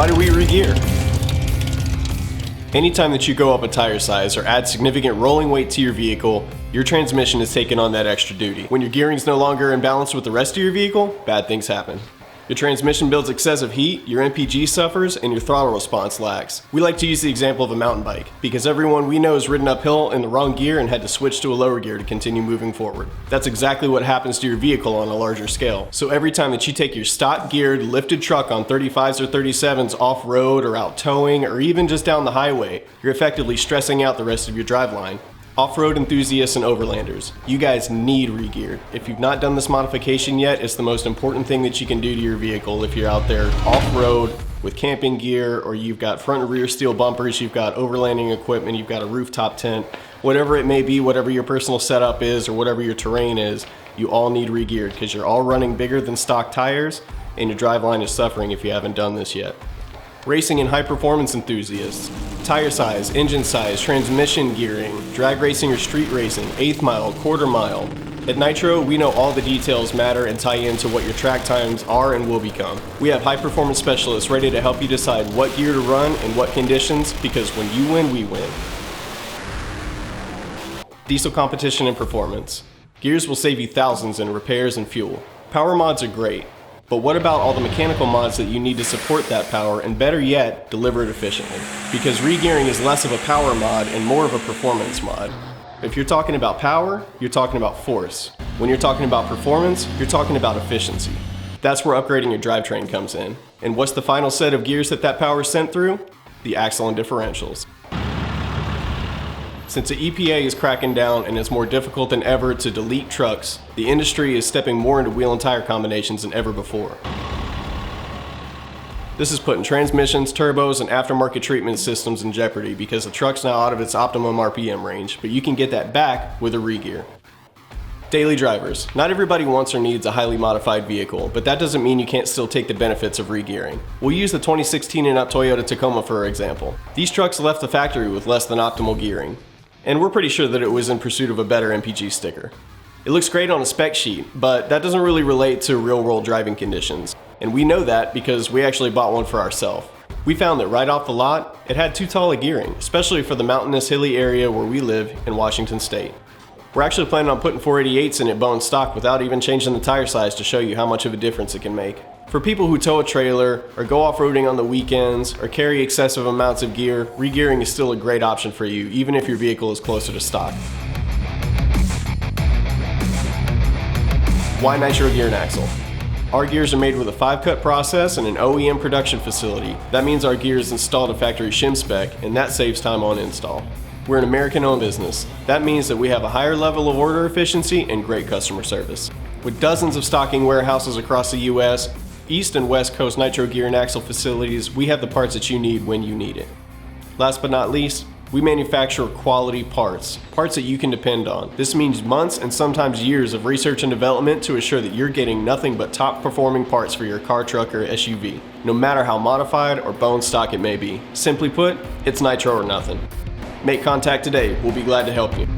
Why do we regear? Anytime that you go up a tire size or add significant rolling weight to your vehicle, your transmission is taking on that extra duty. When your gearing's no longer in balance with the rest of your vehicle, bad things happen. Your transmission builds excessive heat, your MPG suffers, and your throttle response lags. We like to use the example of a mountain bike, because everyone we know has ridden uphill in the wrong gear and had to switch to a lower gear to continue moving forward. That's exactly what happens to your vehicle on a larger scale. So every time that you take your stock geared, lifted truck on 35s or 37s off-road or out towing, or even just down the highway, you're effectively stressing out the rest of your driveline. Off-road enthusiasts and overlanders, you guys need Regear. If you've not done this modification yet, it's the most important thing that you can do to your vehicle if you're out there off-road with camping gear, or you've got front and rear steel bumpers, you've got overlanding equipment, you've got a rooftop tent, whatever it may be, whatever your personal setup is or whatever your terrain is, you all need Regeared because you're all running bigger than stock tires and your driveline is suffering if you haven't done this yet. Racing and high performance enthusiasts, tire size, engine size, transmission gearing, drag racing or street racing, eighth mile, quarter mile. At Nitro, we know all the details matter and tie into what your track times are and will become. We have high performance specialists ready to help you decide what gear to run and what conditions, because when you win, we win. Diesel competition and performance. Gears will save you thousands in repairs and fuel. Power mods are great. But what about all the mechanical mods that you need to support that power and, better yet, deliver it efficiently? Because regearing is less of a power mod and more of a performance mod. If you're talking about power, you're talking about force. When you're talking about performance, you're talking about efficiency. That's where upgrading your drivetrain comes in. And what's the final set of gears that power is sent through? The axle and differentials. Since the EPA is cracking down and it's more difficult than ever to delete trucks, the industry is stepping more into wheel and tire combinations than ever before. This is putting transmissions, turbos, and aftermarket treatment systems in jeopardy because the truck's now out of its optimum RPM range, but you can get that back with a Regear. Daily drivers. Not everybody wants or needs a highly modified vehicle, but that doesn't mean you can't still take the benefits of regearing. We'll use the 2016 and up Toyota Tacoma for example. These trucks left the factory with less than optimal gearing. And we're pretty sure that it was in pursuit of a better MPG sticker. It looks great on a spec sheet, but that doesn't really relate to real-world driving conditions. And we know that because we actually bought one for ourselves. We found that right off the lot, it had too tall a gearing, especially for the mountainous, hilly area where we live in Washington State. We're actually planning on putting 488s in it bone stock without even changing the tire size to show you how much of a difference it can make. For people who tow a trailer, or go off-roading on the weekends, or carry excessive amounts of gear, regearing is still a great option for you, even if your vehicle is closer to stock. Why Nitro Gear and Axle? Our gears are made with a 5-cut process and an OEM production facility. That means our gear is installed to factory shim spec, and that saves time on install. We're an American-owned business. That means that we have a higher level of order efficiency and great customer service. With dozens of stocking warehouses across the US, East and West Coast Nitro Gear and Axle facilities, we have the parts that you need when you need it. Last but not least, we manufacture quality parts that you can depend on. This means months and sometimes years of research and development to assure that you're getting nothing but top performing parts for your car, truck, or SUV, no matter how modified or bone stock it may be. Simply put, it's Nitro or nothing. Make contact today, we'll be glad to help you.